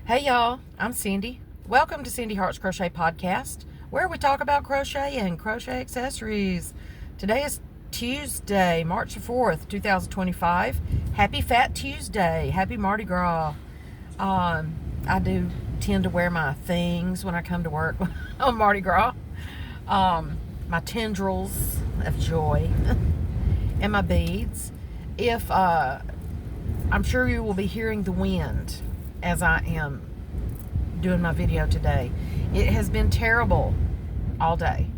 Hey y'all, I'm Cindy. Welcome to Cindy Hart's Crochet Podcast, where we talk about crochet and crochet accessories. Today is Tuesday, March the 4th, 2025. Happy Fat Tuesday. Happy Mardi Gras. I do tend to wear my things when I come to work on Mardi Gras. My tendrils of joy and my beads. I'm sure you will be hearing the wind as I am doing my video today. It has been terrible all day,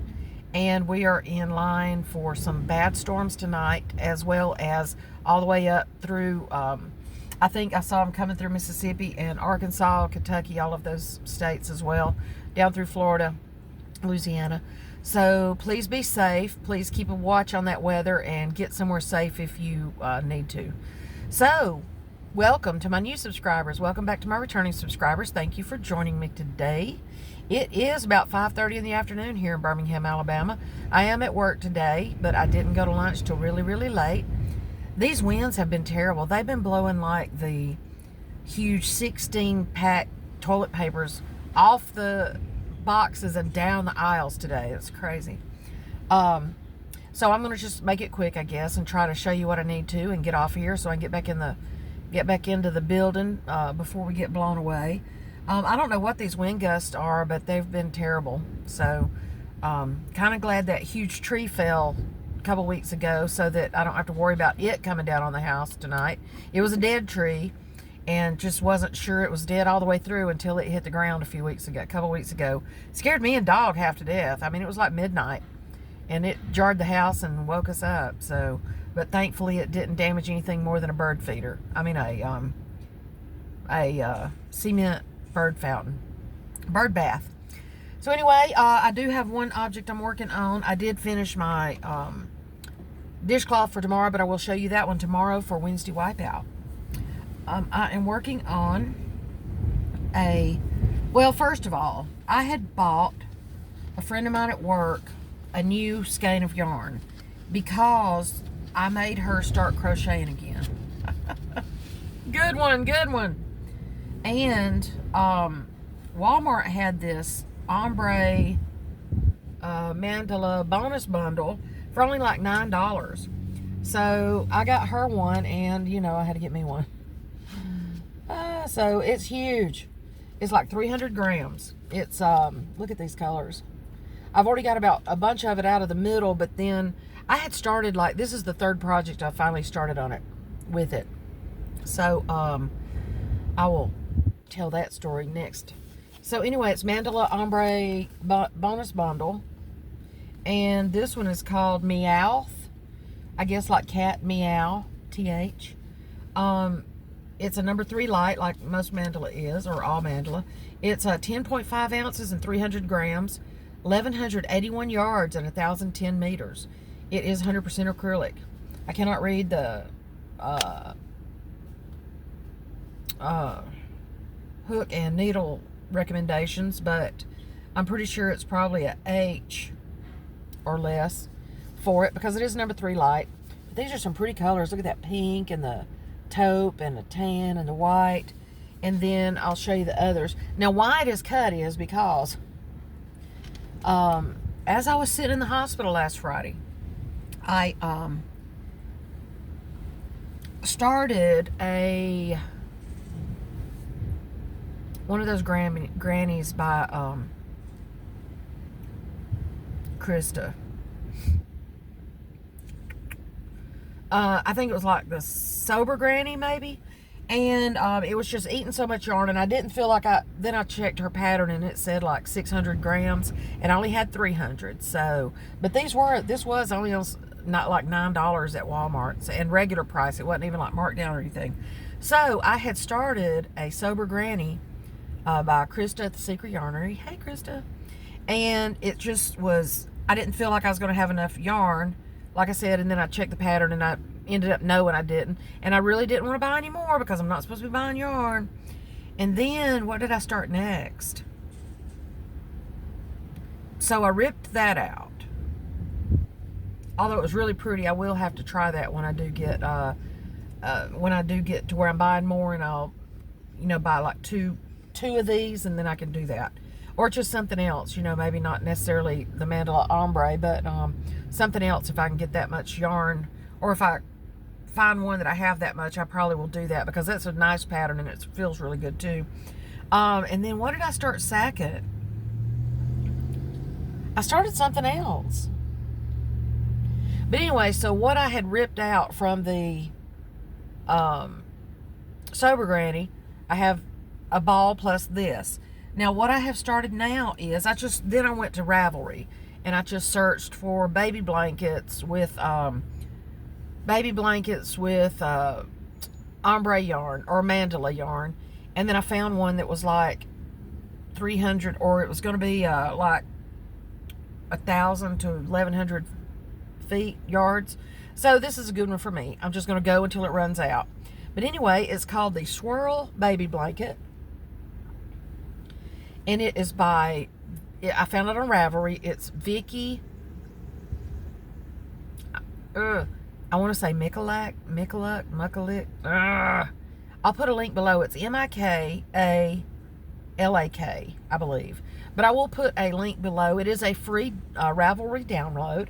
and we are in line for some bad storms tonight, as well as all the way up through I think I saw them coming through Mississippi and Arkansas, Kentucky, all of those states as well, down through Florida, Louisiana. So please be safe. Please keep a watch on that weather and get somewhere safe if you need to. So welcome to my new subscribers. Welcome back to my returning subscribers. Thank you for joining me today. It is about 5:30 in the afternoon here in Birmingham, Alabama. I am at work today, but I didn't go to lunch till really, really late. These winds have been terrible. They've been blowing like the huge 16-pack toilet papers off the boxes and down the aisles today. It's crazy. So I'm going to just make it quick, I guess, and try to show you what I need to and get off of here so I can get back into the building before we get blown away. I don't know what these wind gusts are, but they've been terrible. So kind of glad that huge tree fell a couple weeks ago so that I don't have to worry about it coming down on the house tonight. It was a dead tree and just wasn't sure it was dead all the way through until it hit the ground a couple weeks ago. It scared me and dog half to death. I mean, it was like midnight and it jarred the house and woke us up. So, but thankfully it didn't damage anything more than a bird feeder. I mean a cement bird bath. So anyway, I do have one object I'm working on. I did finish my dishcloth for tomorrow, but I will show you that one tomorrow for Wednesday wipeout. I am working on well, first of all, I had bought a friend of mine at work a new skein of yarn because I made her start crocheting again. Good one. And Walmart had this ombre mandala bonus bundle for only like $9. So I got her one, and I had to get me one. So it's huge. It's like 300 grams. It's look at these colors. I've already got about a bunch of it out of the middle, but then I had started, like, this is the third project I finally started on it with it. So I will tell that story next. So anyway, it's Mandala Ombre bonus bundle, and this one is called Meowth. I guess like cat meow, TH. It's a number 3 light, like most mandala is, or all mandala. It's 10.5 ounces and 300 grams, 1,181 yards and 1,010 meters. It is 100% acrylic. I cannot read the hook and needle recommendations, but I'm pretty sure it's probably a H or less for it because it is number 3 light. But these are some pretty colors. Look at that pink and the taupe and the tan and the white, and then I'll show you the others. Now why it is cut is because as I was sitting in the hospital last Friday, I started one of those grannies by Krista. I think it was like the sober granny maybe, and it was just eating so much yarn, and I didn't feel like then I checked her pattern and it said like 600 grams and I only had 300. So, but this was only not like $9 at Walmart and regular price. It wasn't even like marked down or anything. So I had started a sober granny by Krista at the Secret Yarnery. Hey Krista. And it just was, I didn't feel like I was going to have enough yarn, like I said, and then I checked the pattern and I ended up knowing I didn't, and I really didn't want to buy any more because I'm not supposed to be buying yarn. And then what did I start next? So I ripped that out. Although it was really pretty, I will have to try that when I do get to where I'm buying more, and I'll buy like two 2 of these, and then I can do that. Or just something else, you know, maybe not necessarily the mandala ombre, but something else if I can get that much yarn. Or if I find one that I have that much, I probably will do that, because that's a nice pattern and it feels really good too. And then what did I start second? I started something else. But anyway, so what I had ripped out from the Sober Granny, I have a ball plus this. Now what I have started now is, then I went to Ravelry and I just searched for baby blankets with ombre yarn or mandala yarn, and then I found one that was like 300, or it was going to be like 1,000 to 1,100 feet yards. So this is a good one for me. I'm just going to go until it runs out. But anyway, it's called the Swirl baby blanket. And it is by, I found it on Ravelry. It's Vicki. I want to say Mikulak. I'll put a link below. It's Mikalak, I believe. But I will put a link below. It is a free Ravelry download.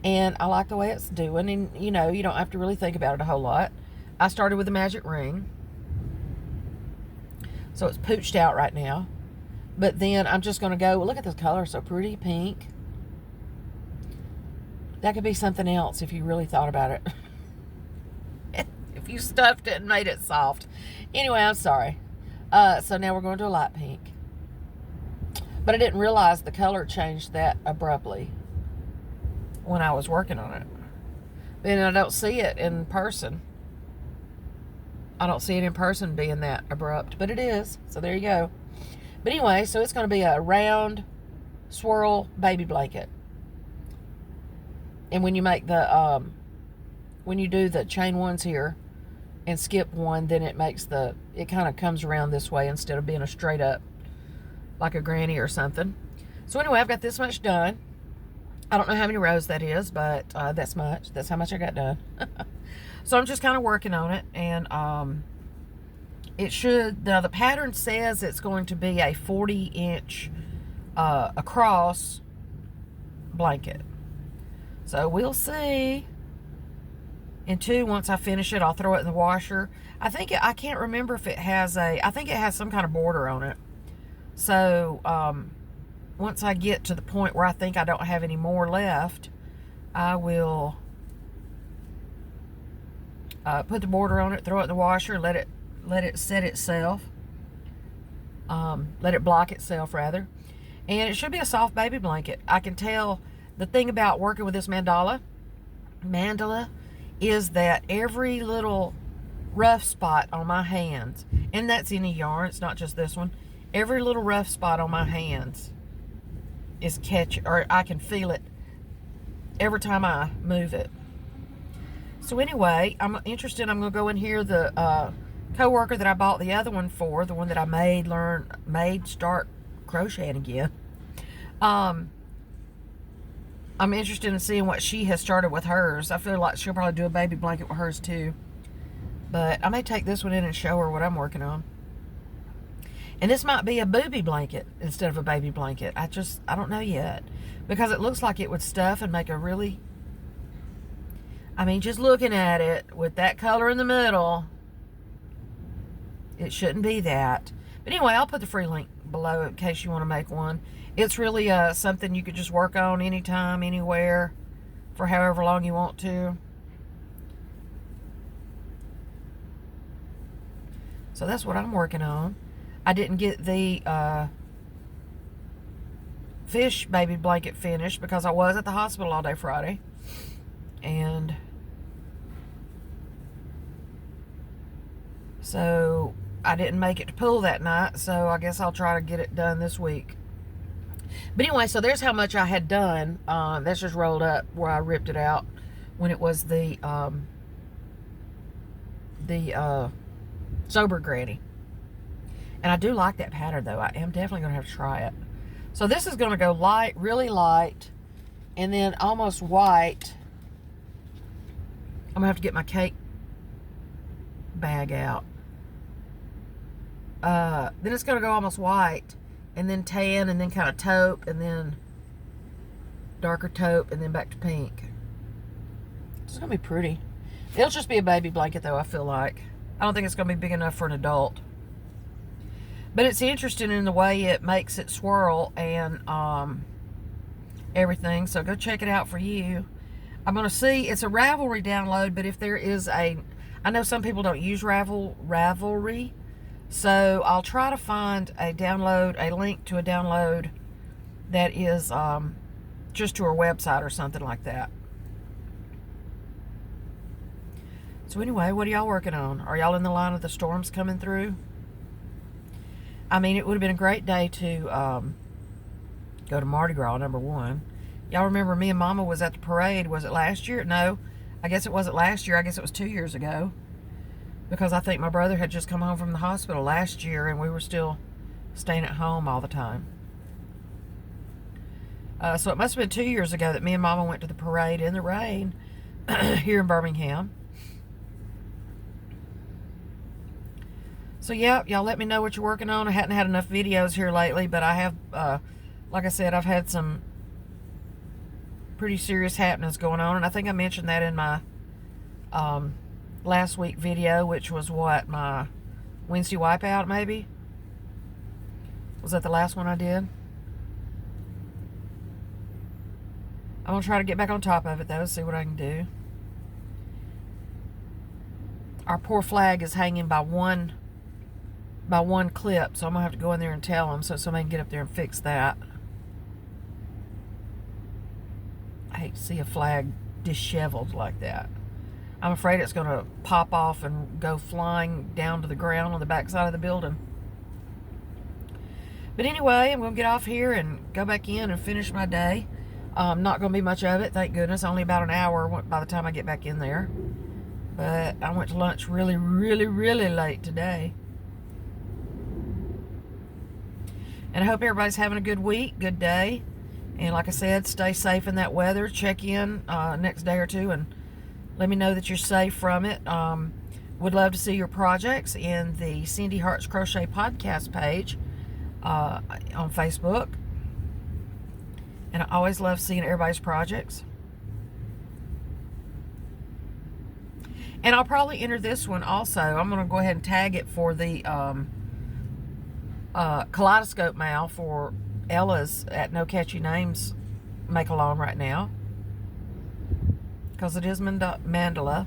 And I like the way it's doing. And, you know, you don't have to really think about it a whole lot. I started with a magic ring. So it's pooched out right now. But then I'm just going to go, look at this color, so pretty, pink. That could be something else if you really thought about it. If you stuffed it and made it soft. Anyway, I'm sorry. So now we're going to a light pink. But I didn't realize the color changed that abruptly when I was working on it. Then I don't see it in person. I don't see it in person being that abrupt, but it is. So there you go. But anyway, so it's going to be a round swirl baby blanket. And when you make the, when you do the chain ones here and skip one, then it makes it kind of comes around this way instead of being a straight up, like a granny or something. So anyway, I've got this much done. I don't know how many rows that is, but that's much. That's how much I got done. So I'm just kind of working on it, and it should, now the pattern says it's going to be a 40-inch across blanket. So we'll see. And two, once I finish it, I'll throw it in the washer. I can't remember if it has I think it has some kind of border on it. So once I get to the point where I think I don't have any more left, I will put the border on it, throw it in the washer, let it set itself, let it block itself rather, and it should be a soft baby blanket. I can tell the thing about working with this mandala is that every little rough spot on my hands, and that's any yarn, it's not just this one, every little rough spot on my hands is or I can feel it every time I move it. So anyway, I'm interested. I'm going to go in here. The co-worker that I bought the other one for, the one that I start crocheting again. I'm interested in seeing what she has started with hers. I feel like she'll probably do a baby blanket with hers too. But I may take this one in and show her what I'm working on. And this might be a booby blanket instead of a baby blanket. I don't know yet. Because it looks like it would stuff and make a really... I mean, just looking at it with that color in the middle, it shouldn't be that. But anyway, I'll put the free link below in case you want to make one. It's really something you could just work on anytime, anywhere, for however long you want to. So that's what I'm working on. I didn't get the fish baby blanket finished because I was at the hospital all day Friday. And so I didn't make it to pool that night, so I guess I'll try to get it done this week. But anyway, so there's how much I had done. That's just rolled up where I ripped it out when it was the Sober Granny. And I do like that pattern, though. I am definitely going to have to try it. So this is going to go light, really light, and then almost white. I'm going to have to get my cake bag out. then it's going to go almost white, and then tan, and then kind of taupe, and then darker taupe, and then back to pink. It's going to be pretty. It'll just be a baby blanket, though, I feel like. I don't think it's going to be big enough for an adult. But it's interesting in the way it makes it swirl and everything. So go check it out for you. I'm going to see. It's a Ravelry download, but if there is a... I know some people don't use Ravelry. So I'll try to find a link to a download that is just to her website or something like that. So anyway, what are y'all working on? Are y'all in the line of the storms coming through? I mean, it would have been a great day to go to Mardi Gras, number one. Y'all remember me and Mama was at the parade. Was it last year? No, I guess it wasn't last year. I guess it was 2 years ago. Because I think my brother had just come home from the hospital last year and we were still staying at home all the time. So it must have been 2 years ago that me and Mama went to the parade in the rain here in Birmingham. So yeah, y'all let me know what you're working on. I hadn't had enough videos here lately, but I have, like I said, I've had some pretty serious happenings going on. And I think I mentioned that in my last week video, which was what, my Wednesday wipeout maybe? Was that the last one I did? I'm going to try to get back on top of it though, see what I can do. Our poor flag is hanging by one clip, so I'm going to have to go in there and tell them so somebody can get up there and fix that. I hate to see a flag disheveled like that. I'm afraid it's going to pop off and go flying down to the ground on the back side of the building. But anyway, I'm going to get off here and go back in and finish my day. Not going to be much of it, thank goodness. Only about an hour by the time I get back in there. But I went to lunch really, really, really late today. And I hope everybody's having a good week, good day. And like I said, stay safe in that weather. Check in next day or two and let me know that you're safe from it. Would love to see your projects in the Cindy Hart's Crochet podcast page on Facebook. And I always love seeing everybody's projects. And I'll probably enter this one also. I'm going to go ahead and tag it for the kaleidoscope mal for Ella's at No Catchy Names make-along right now. Because it is mandala,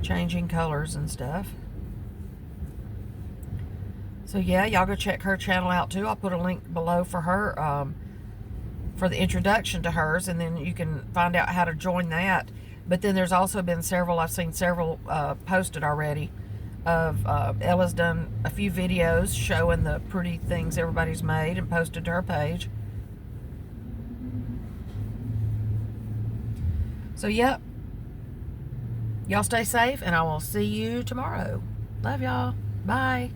changing colors and stuff. So yeah, y'all go check her channel out too. I'll put a link below for her, for the introduction to hers, and then you can find out how to join that. But then there's also been several, I've seen several posted already, of Ella's done a few videos showing the pretty things everybody's made and posted to her page. So yep, y'all stay safe and I will see you tomorrow. Love y'all. Bye.